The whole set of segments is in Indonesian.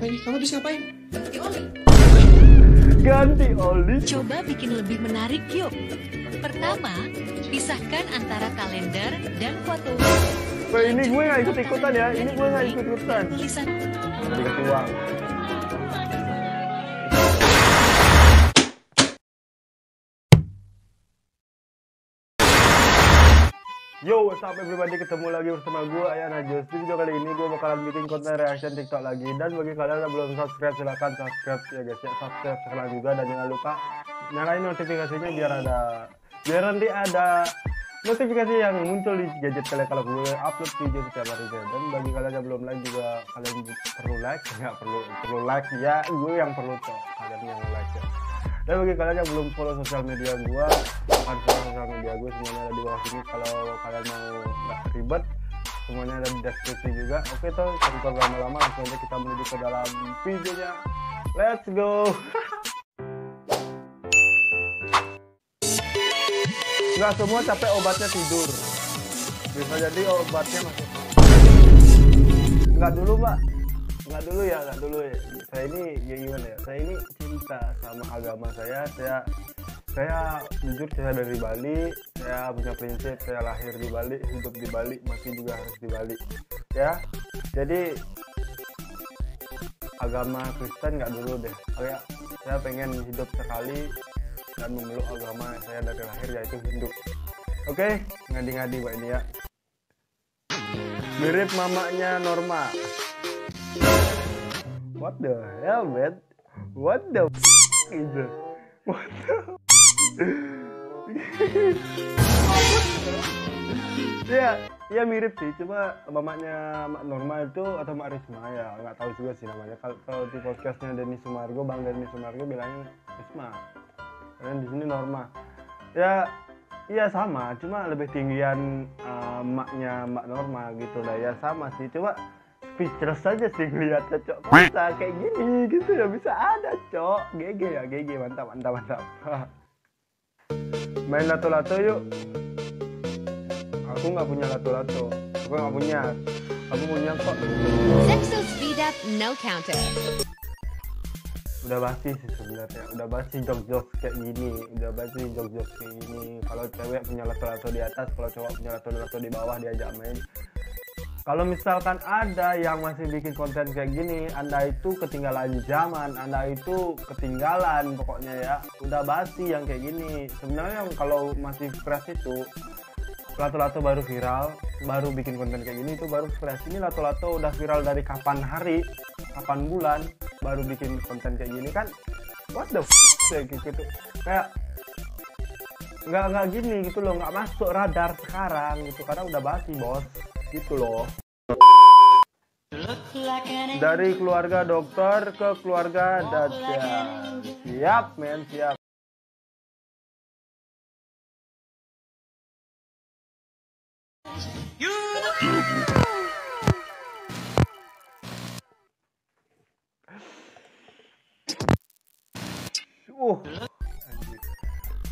Apa ini? Kamu habis ngapain? Ganti oli. Ganti oli. Coba bikin lebih menarik yuk. Pertama, pisahkan antara kalender dan foto. Wah, ini gue nggak ikut-ikutan ya. Ini gue nggak ikut-ikutan. Tulisan Dikasih uang. Yo, what's up everybody, ketemu lagi bersama gue Ayan Najos. Di video kali ini gue bakalan bikin konten reaction TikTok lagi. Dan bagi kalian yang belum subscribe, silahkan subscribe ya guys ya. Subscribe sekarang juga dan jangan lupa nyalain notifikasinya biar nanti ada notifikasi yang muncul di gadget kalian kalau gue upload video setiap hari. Dan bagi kalian yang belum like juga kalian perlu like, nggak perlu like ya, gue yang perlu tuh kalian yang like ya. Dan bagi kalian yang belum follow sosial media gue, silahkan follow sosial media gue, semuanya ada di bawah sini. Kalau kalian mau nggak ribet, semuanya ada di deskripsi juga. Oke tuh, tanpa lama-lama langsung aja kita menuju ke dalam videonya. Let's go. Nggak semua capek obatnya tidur, bisa jadi obatnya masuk. Nggak dulu mbak, nggak dulu ya. Saya ini gimana ya, saya ini cinta sama agama saya jujur, saya dari Bali, saya punya prinsip, saya lahir di Bali, hidup di Bali, mati juga harus di Bali ya. Jadi agama Kristen nggak dulu deh, saya pengen hidup sekali dan memeluk agama saya dari lahir, yaitu Hindu. Oke, ngadi-ngadi mbak ini ya, mirip mamanya Norma. What the hell man, what the is this? What the ya mirip sih, cuma mamanya Mak Norma itu atau Mak Risma ya, nggak tahu juga sih namanya. Kalau di podcastnya Denny Sumargo, Bang Denny Sumargo bilangnya Risma, dan di sini Norma. Ya, iya sama, cuma lebih tinggian maknya Mbak Norma gitu lah ya, sama sih. Coba speechless aja sih ngeliatnya, cok, bisa kayak gini gitu ya, bisa ada cok. GG ya, GG, mantap. Main lato-lato yuk. Aku nggak punya lato-lato, aku punya kok. Sexo speed up, no counter. Udah basi sih sebenarnya, udah basi jok-jok kayak gini, Kalau cewek punya lato-lato di atas, kalau cowok punya lato-lato di bawah, diajak main. Kalau misalkan ada yang masih bikin konten kayak gini, Anda itu ketinggalan zaman, Anda itu ketinggalan pokoknya ya. Udah basi yang kayak gini. Sebenarnya kalau masih fresh itu, lato-lato baru viral, baru bikin konten kayak gini itu baru fresh. Ini lato-lato udah viral dari kapan hari, kapan bulan, baru bikin konten kayak gini kan. What the kayak gitu. Kayak nggak gini gitu loh, nggak masuk radar sekarang gitu, karena udah basi bos gitu loh. Dari keluarga dokter ke keluarga dajjal. Siap men, siap.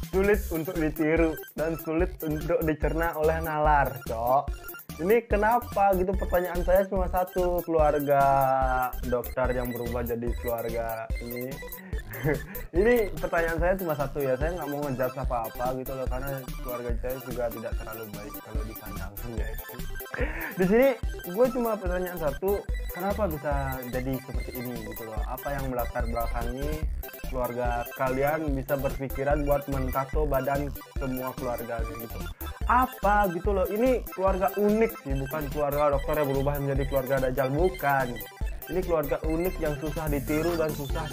Sulit untuk ditiru dan sulit untuk dicerna oleh nalar, cok. Ini kenapa gitu, pertanyaan saya cuma satu, keluarga dokter yang berubah jadi keluarga ini. Ini pertanyaan saya cuma satu ya, saya nggak mau ngejudge apa-apa gitu loh, karena keluarga saya juga tidak terlalu baik kalau dipandang ya. Di sini gue cuma pertanyaan satu, kenapa bisa jadi seperti ini gitu loh? Apa yang melatar belakangi keluarga kalian bisa berpikiran buat mentato badan semua keluarga gitu? Apa gitu loh, ini keluarga unik sih, bukan keluarga dokter yang berubah menjadi keluarga dajjal, bukan. Ini keluarga unik yang susah ditiru dan susah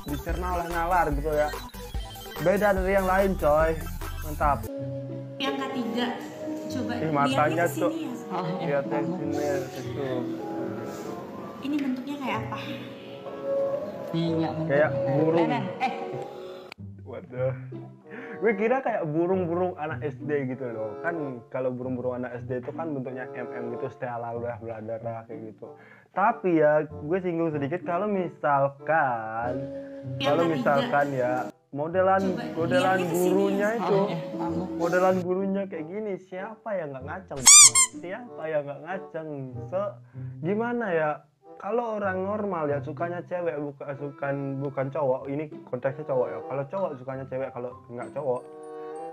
dicerna oleh nalar gitu ya. Beda dari yang lain coy, mantap. Yang ketiga, coba matanya tuh, ya. lihatnya sini itu. Ini bentuknya kayak apa? Kayak burung. Waduh. Gue kira kayak burung-burung anak SD gitu loh. Kan kalau burung-burung anak SD itu kan bentuknya gitu, stella udah berdarah kayak gitu. Tapi ya gue singgung sedikit kalau misalkan ya modelan gurunya itu, modelan gurunya kayak gini, siapa yang nggak ngaceng? Gimana ya? kalau orang normal ya sukanya cewek bukan cowok, ini konteksnya cowok ya. Kalau cowok sukanya cewek, kalau nggak cowok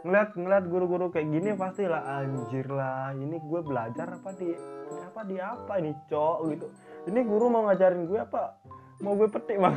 ngeliat guru-guru kayak gini pastilah anjir lah, ini gue belajar apa ini cowok gitu, ini guru mau ngajarin gue apa mau gue petik bang.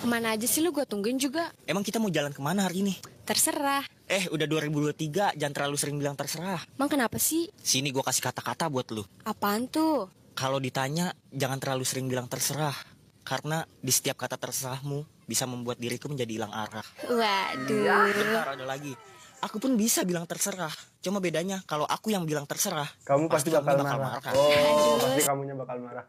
Kemana aja sih lu, gue tungguin juga. Emang kita mau jalan kemana hari ini? Terserah. Udah 2023, jangan terlalu sering bilang terserah. Emang kenapa sih? Sini gue kasih kata-kata buat lu. Apaan tuh? Kalau ditanya, jangan terlalu sering bilang terserah. Karena di setiap kata terserahmu bisa membuat diriku menjadi hilang arah. Waduh. Bentar, ada lagi. Aku pun bisa bilang terserah. Cuma bedanya kalau aku yang bilang terserah, Kamu pasti bakal kamu marah. marah. Oh, pasti kamunya bakal marah.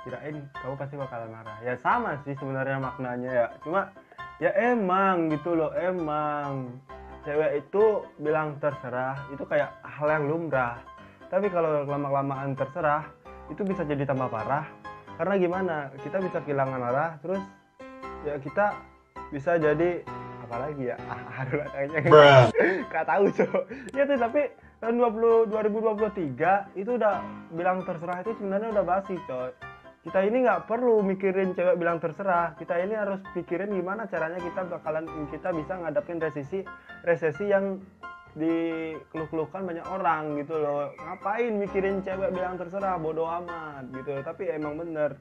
Kirain kamu pasti bakal marah. Ya sama sih sebenarnya maknanya ya. Cuma ya emang gitu loh, emang cewek itu bilang terserah itu kayak hal yang lumrah. Tapi kalau lama-kelamaan terserah itu bisa jadi tambah parah. Karena gimana? Kita bisa kehilangan arah, terus ya kita bisa jadi apa lagi ya? Aduh kayaknya nggak tahu cok. Ya tuh, tapi tahun 2023 itu udah bilang terserah itu sebenarnya udah basi coy. Kita ini nggak perlu mikirin cewek bilang terserah. Kita ini harus pikirin gimana caranya kita bisa ngadapin resesi yang dikeluh-keluhkan banyak orang gitu loh. Ngapain mikirin cewek bilang terserah, bodoh amat gitu. Tapi emang bener,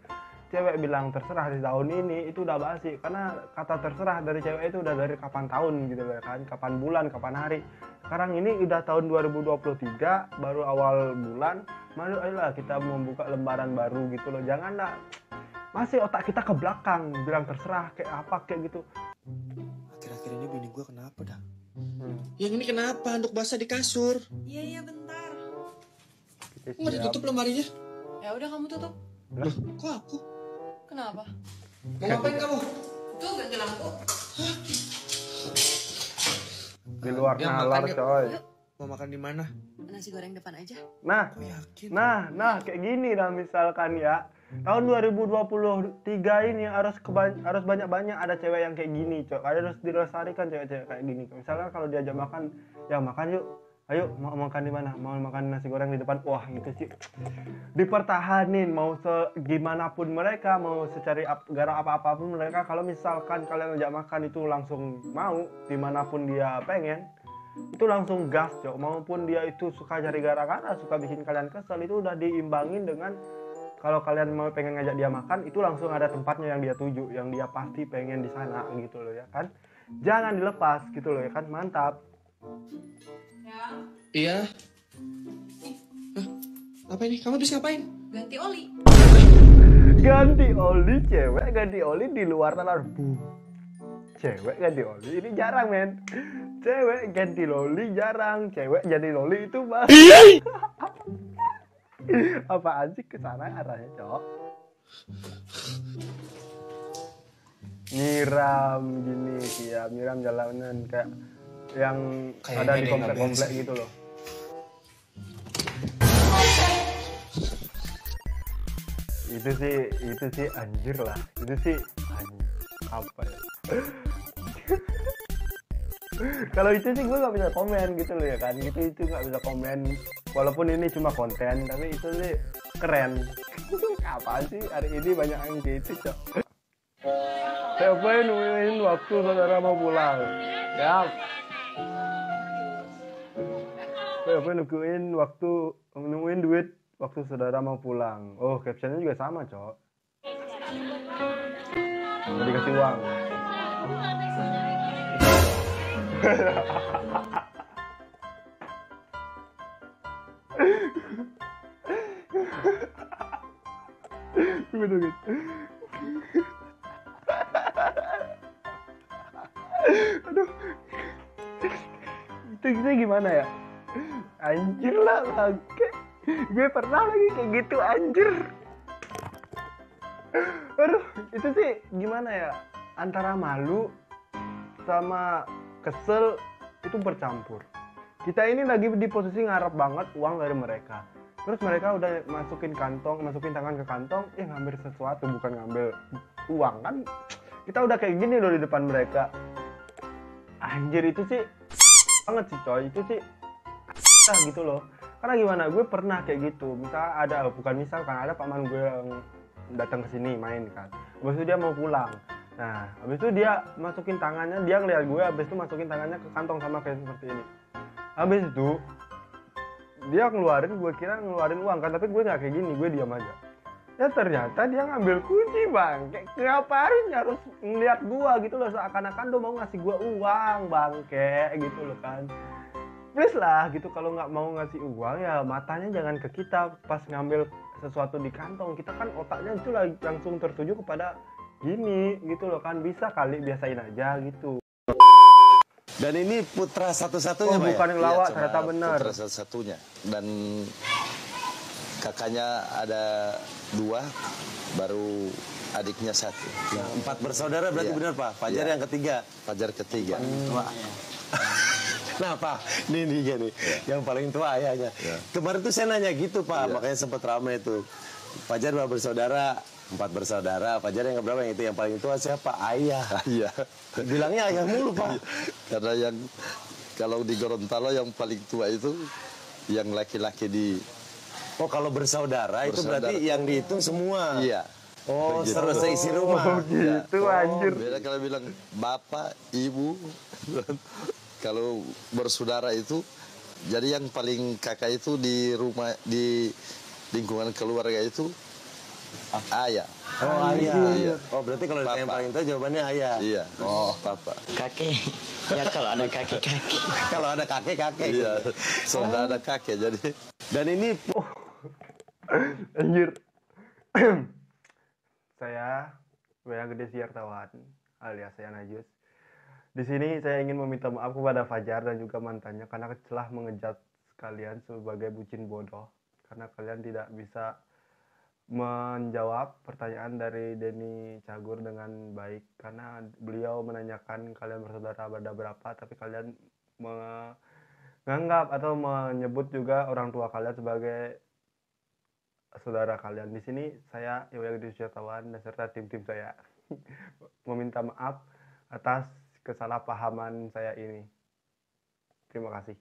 cewek bilang terserah di tahun ini itu udah basi. Karena kata terserah dari cewek itu udah dari kapan tahun gitu loh kan, kapan bulan, kapan hari. Sekarang ini udah tahun 2023, baru awal bulan, ayolah kita membuka lembaran baru gitu loh. Janganlah masih otak kita ke belakang bilang terserah kayak apa kayak gitu. Akhir-akhir ini bini gue kenapa dah? Yang ini kenapa? Handuk basah di kasur. Iya bentar. Nggak ditutup lemarinya? Ya udah kamu tutup. Loh, kok aku? Kenapa? Mau ngapain kamu? Tuh ganti lampu. Di luar Ya, nalar makanya- coy. Mau makan di mana? Nasi goreng depan aja. Nah, Kok yakin? Nah, kayak gini lah misalkan ya. Tahun 2023 ini harus banyak-banyak ada cewek yang kayak gini, Cok. Harus dilestarikan cewek-cewek kayak gini. Misalnya kalau diajak makan, ya makan yuk. Ayo, mau makan di mana? Mau makan nasi goreng di depan. Wah, itu sih dipertahanin mau gimana pun mereka, mau secari gara apa-apapun mereka. Kalau misalkan kalian ajak makan itu langsung mau, dimanapun dia pengen, itu langsung gas, Cok. Maupun dia itu suka cari gara-gara, suka bikin kalian kesel, itu udah diimbangin dengan kalau kalian mau pengen ngajak dia makan, itu langsung ada tempatnya yang dia tuju, yang dia pasti pengen di sana gitu loh ya kan. Jangan dilepas gitu loh ya kan. Mantap. Iya. Hah? Apa ini? Kamu habis ngapain? Ganti oli. Ganti oli cewek, ganti oli di luar nalar. Cewek ganti oli ini jarang men. Cewek ganti loli jarang, cewek jadi loli itu bang. Apaan sih kesana arahnya cok? Nyiram gini ya, nyiram jalanan kayak yang Kayaknya ada di dia nggak komplek-komplek bensin. gitu loh. Itu sih anjir lah. Itu sih anjir. Apa ya? Kalau itu sih gue nggak bisa komen gitu loh ya kan. Itu nggak bisa komen. Walaupun ini cuma konten, tapi itu sih keren. Apaan sih hari ini banyak yang gitu cok. Siapa yang nungguin waktu saudara mau pulang? Ya. Siapa yang nungguin duit waktu saudara mau pulang? Oh, captionnya juga sama cok. Mau dikasih uang. Tunggu. Aduh. Itu gimana ya? Anjir lah lagi. Gue pernah lagi kayak gitu anjir. Aduh, itu sih gimana ya? Antara malu sama kesel itu bercampur. Kita ini lagi di posisi ngarep banget uang dari mereka. Terus mereka udah masukin tangan ke kantong, ngambil sesuatu bukan ngambil uang kan. Kita udah kayak gini loh di depan mereka. Anjir itu sih banget sih coy, itu sih gitu loh. Karena gimana, gue pernah kayak gitu. Misalkan ada paman gue yang datang ke sini main kan. Habis itu dia mau pulang. Nah, habis itu dia masukin tangannya, dia ngeliat gue, habis itu masukin tangannya ke kantong sama kayak seperti ini. Habis itu dia gue kira ngeluarin uang kan, tapi gue nggak kayak gini, gue diam aja. Ya ternyata dia ngambil kunci, bang. Kenapa harus ngeliat gue gitu loh, seakan-akan dia mau ngasih gue uang, bangke gitu loh kan. Please lah gitu, kalau nggak mau ngasih uang ya matanya jangan ke kita pas ngambil sesuatu di kantong. Kita kan otaknya itu langsung tertuju kepada gini gitu loh kan. Bisa kali biasain aja gitu. Dan ini putra satu-satunya, Pak, bukan yang ya? lawak, Iya, ternyata benar. Putra satu-satunya. Dan kakaknya ada 2, baru adiknya 1. Nah, 4 bersaudara berarti, iya. benar, Pak? Fajar yang ketiga. Fajar ketiga. Nah, Pak, ini dia nih, yang paling tua ayahnya. Kemarin tuh saya nanya gitu, Pak, makanya sempat ramai itu. Fajar 2 bersaudara, 4 bersaudara. Fajar yang keberapa? Yang itu yang paling tua siapa? Ayah. Iya. Bilangnya ayah mulu, Pak. Karena yang kalau di Gorontalo yang paling tua itu yang laki-laki di. Oh, kalau bersaudara itu berarti yang dihitung semua. Iya. Oh, Begitu. terus seisi rumah. Gitu anjir. Beda kalau bilang bapak, ibu. Kalau bersaudara itu, jadi yang paling kakak itu di rumah, di lingkungan keluarga itu ayah. Oh, ayah. Iya. Oh, berarti kalau Papa. yang paling tua jawabannya ayah. Iya. Oh, Papa. Kakek. Ya kalau ada kakek-kakek. kalau ada kakek-kakek. Iya. Sudah ada kakek jadi. Dan ini Anjir. Saya Wea Gede Siartawan alias saya Najus. Di sini saya ingin meminta maaf kepada Fajar dan juga mantannya karena telah mengejat kalian sebagai bucin bodoh karena kalian tidak bisa menjawab pertanyaan dari Denny Cagur dengan baik karena beliau menanyakan kalian bersaudara ada berapa, tapi kalian menganggap atau menyebut juga orang tua kalian sebagai saudara kalian. Di sini saya Iwaya Gede Siartawan dan serta tim-tim saya meminta maaf atas kesalahpahaman saya ini. Terima kasih.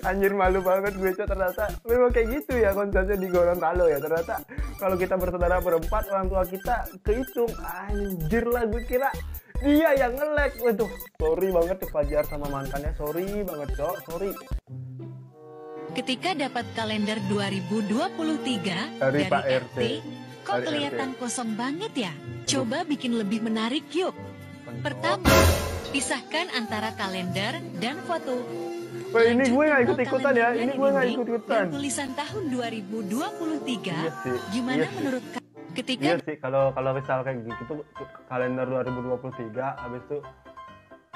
Anjir, malu banget gue, ternyata memang kayak gitu ya konsepnya di Gorontalo ya. Ternyata kalau kita bersaudara berempat, orang tua kita kehitung. Anjir lah, gue kira dia yang nge-lag. Waduh, sorry banget tuh Fajar sama mantannya, sorry banget Cok, sorry. Ketika dapat kalender 2023 Dari dari Pak RT, kok Dari kelihatan RT. kosong banget ya? Coba bikin lebih menarik yuk. Pertama, pisahkan antara kalender dan foto. Wah, ini gue nggak Lanjut ikut-ikutan ya, kalendernya ini di gue nggak dinding ikut-ikutan. dan tulisan tahun 2023. Iya sih, Gimana iya sih. menurut ketika Iya sih, kalau misal kayak gitu kalender 2023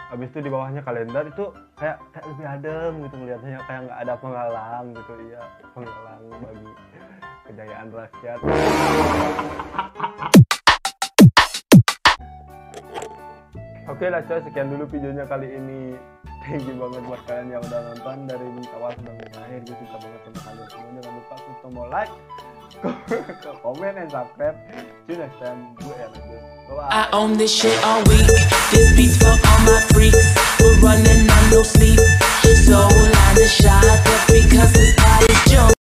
habis itu di bawahnya kalender itu kayak lebih adem gitu melihatnya, kayak nggak ada penghalang gitu. Iya, penghalang bagi kejayaan rakyat. Oke lah coy, sekian dulu videonya kali ini. Thank you banget buat kalian yang udah nonton dari awal sampai akhir. Gue suka banget sama kalian semua. Jangan lupa klik tombol like, comment, and subscribe. See you next time. Gue ya Najus. Bye. I own this shit all week. This beats for all my freaks. We're running on no sleep. So line the shot up because this body's jump.